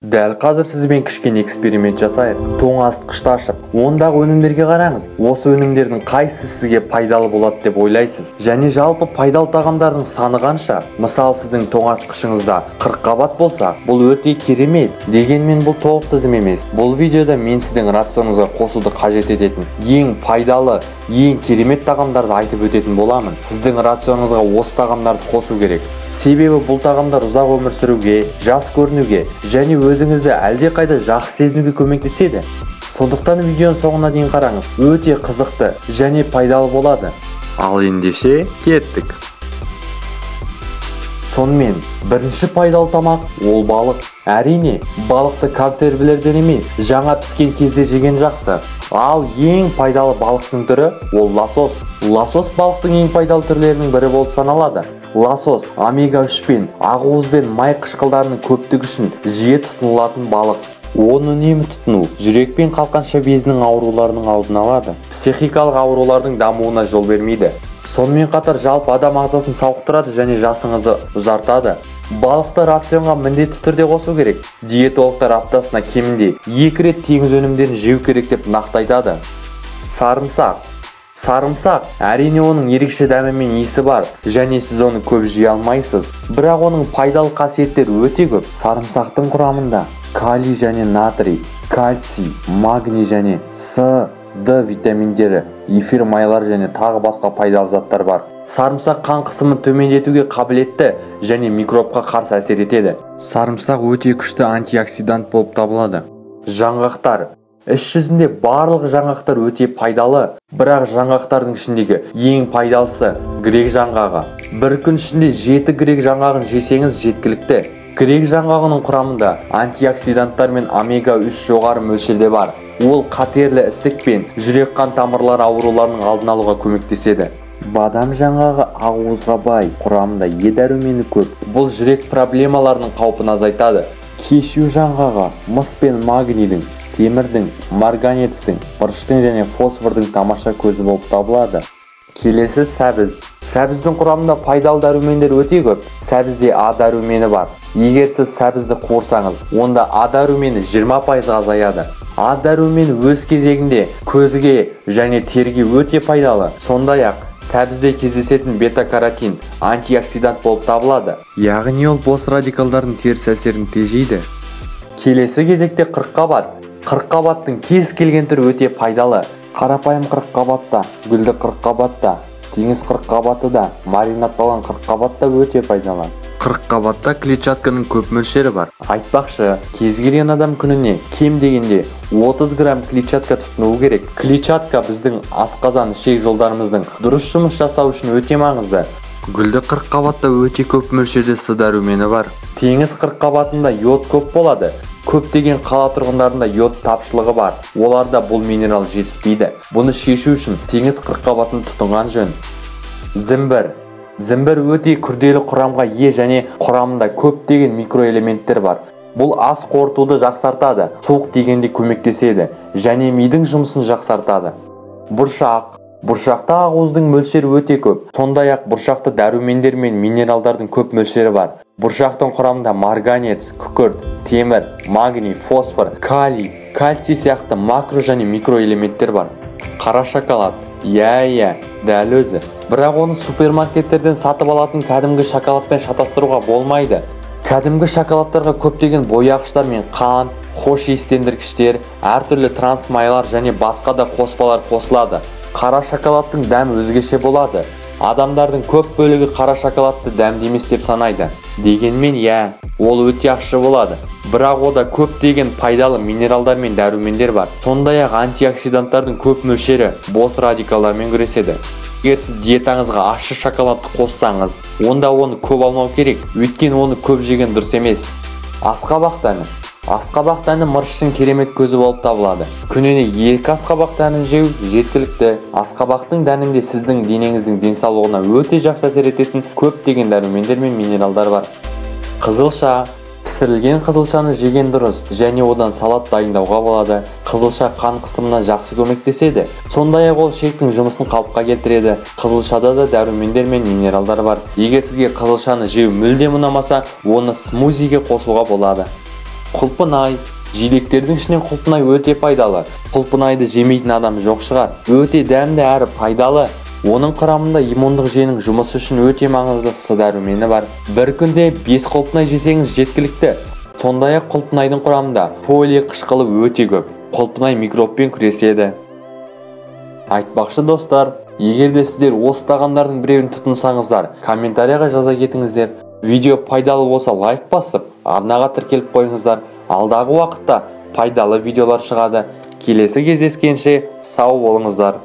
Дәл қазір сізбен кішкене эксперимент жасайық. Тоңазытқышты ашып, ондағы өнімдерге қараңыз. Осы өнімдердің қайсысы сізге пайдалы болады деп ойлайсыз? Және жалпы пайдалы тағамдардың саны қанша? Мысалы, сіздің тоңазытқышыңызда 40 қабат болса, бұл өте керемет. Дегенмен бұл толық тізім емес. Бұл видеода мен сіздің рационыңызға қосуды қажет ететін ең пайдалы, ең керемет тағамдарды айтып өтетін боламын. Сіздің рационыңызға осы тағамдарды қосу керек. Себебі бұл тағамдар ұзақ өмір сүруге, жас көрінуге және өзіңізді әлдеқайда жақсы сезінуге көмектеседі. Сондықтан видеоның соңына дейін қараңыз. Өте қызықты және пайдалы болады. Ал ендеше кеттік. Сонымен, бірінші пайдалы тамақ ол балық. Әрине, балықты консервілерден емес, жаңа піскен кезде жеген жақсы. Ал ең пайдалы балықтың түрі ол лосос. Лосос балықтың ең пайдалы түрлерінің бірі болып саналады. Лосос омега-3 пен ақуыз бен май қышқылдарының көптігі үшін жиі тұтынылатын балық. Оны үнемі тұтыну жүрек пен қалқанша безінің ауруларының алдын алады. Психикалық аурулардың дамуына жол бермейді. Сонымен қатар жалпы адам ағзасын сауықтырады және жасыңызды ұзартады. Балықты рационға міндетті түрде қосу керек. Диетологтар аптасына кемінде 2 рет теңіз өнімдерін жеу керек деп нақты айтады. Сарымсақ. Сарымсақ, әрине оның ерекше дәмі мен иісі бар, және сіз оны көп жей алмайсыз. Бірақ оның пайдалы қасиеттері өте көп. Сарымсақтың құрамында калий және натрий, кальций, магний және С, Д витаминдері, эфир майлар және тағы басқа пайдалы заттар бар. Сарымсақ қан қысымын төмендетуге қабілетті және микробқа қарсы әсер етеді. Сарымсақ өте күшті антиоксидант болып табылады. Жаңғақтар. Іс жүзінде барлық жаңғақтар өте пайдалы, бірақ жаңғақтардың ішіндегі ең пайдалысы грек жаңғағы. Bir күн ішінде 7 грек жаңғағын жесеңіз жеткілікті. Грек жаңғағының құрамында антиоксиданттар мен омега-3 жоғары мөлшерде бар. Ол қатерлі ісік пен жүрек қан тамырлары ауруларының алдын алуға көмектеседі. Бадам жаңғағы ақуызға бай, құрамында Е дәрумені көп. Бұл жүрек проблемаларының қаупін азайтады. Кешью жаңғағы мыс пен магнийдің, темірдің, марганецтің, бұрыштың және фосфордың тамаша көзі болып табылады. Келесі сәбіз. Сәбіздің құрамында пайдалы дәрумендер өте көп. Сәбізде А дәрумені бар. Егер сіз сәбізді қуырсаңыз, онда А дәрумені 20% азаяды. А дәрумені өз кезегінде көзге және теріге өте пайдалы. Сондай-ақ сәбізде кездесетін бета-каротин антиоксидант болып табылады. Яғни ол бос радикалдардың теріс әсерін тежейді. Келесі кезекте 40 қабат. 40 қабаттың кез келген түрі өте пайдалы. Қарапайым 40 қабатта, гүлді 40 қабатта, теңіз 40 қабаты да, маринатталған 40 қабатта өте пайдалы. 40 қабатта клетчатканың көп мөлшері бар. Айтпақшы, кез келген адам күніне кем дегенде 30 грамм клетчатка тұтынуы керек. Клетчатка біздің асқазан ішек жолдарымыздың дұрыс жұмыс жасау үшін өте маңызды. Гүлді 40 қабатта өте көп мөлшерде С дәрумені бар. Теңіз 40 қабатында йод көп болады. Көптеген қала тұрғындарында йод тапшылығы бар. Оларда бұл минерал жетіспейді. Бұны шешу үшін теңіз 40 қабатын тұтынған жөн. Зімбір. Зімбір өте күрделі құрамға ие және құрамында көптеген микроэлементтер бар. Бұл ас қорытуды жақсартады, суық тигенде көмектеседі және мидың жұмысын жақсартады. Бұршақ. Бұршақта ақуыздың мөлшері өте көп. Сондай-ақ бұршақта дәрумендер мен минералдардың көп мөлшері бар. Бұршақтың құрамында марганец, күкірт, темір, магний, фосфор, калий, кальций сияқты макро және микроэлементтер бар. Қара шоколад. Дәл өзі. Бірақ оны супермаркеттерден сатып алатын кәдімгі шоколадпен шатастыруға болмайды. Кәдімгі шоколадтарға көптеген бояғыштар мен қант, хош иістендіргіштер, әртүрлі трансмайлар және басқа да қоспалар қосылады. Қара шоколадтың дәмі өзгеше болады. Адамдардың көп бөлігі қара шоколадты дәмді емес деп санайды. Дегенмен, ол өте ащы болады. Бірақ ода көптеген пайдалы минералдар мен дәрумендер бар. Сондай-ақ антиоксиданттардың көп мөлшері бос радикалдармен күреседі. Егер сіз диетаңызға ащы шоколадты қоссаңыз, онда оны көп алмау керек, өйткені оны көп жеген дұрыс емес. Асқабақ дәні. Асқабақ дәні мырыштың керемет көзі болып табылады. Күніне 2 асқабақ дәнін жеу жеткілікті. Асқабақтың дәнінде сіздің денеңіздің денсаулығына өте жақсы әсер ететін көптеген дәрумендер мен минералдар бар. Қызылша. Пісірілген қызылшаны жеген дұрыс және одан салат дайындауға болады. Қызылша қан қысымына жақсы көмектеседі. Сондай-ақ ол ішектің жұмысын қалыпқа келтіреді. Қызылшада да дәрумендер мен минералдар бар. Егер сізге қызылшаны жеу мүлдем ұнамаса, оны смузиге қосуға болады. Құлпынай. Жидектердің ішінен құлпынай өте пайдалы. Құлпынайды жемейтін адам жоқ шығар. Өте дәмді әрі пайдалы. Оның құрамында иммундық жүйенің жұмысы үшін өте маңызды С дәрумені бар. Bir күнде 5 құлпынай жесеңіз жеткілікті. Сондай-ақ құлпынайдың құрамында фолий қышқылы өте көп. Құлпынай микробпен күреседі. Айтпақшы достар, егер де сіздер осы тағамдардың біреуін тұтынсаңыздар, комментарияға жаза кетіңіздер. Видео пайдалы болса лайк басып, арнаға тіркеліп қойыңыздар. Алдағы уақытта пайдалы видеолар шығады. Келесі кездескенше сау болыңыздар.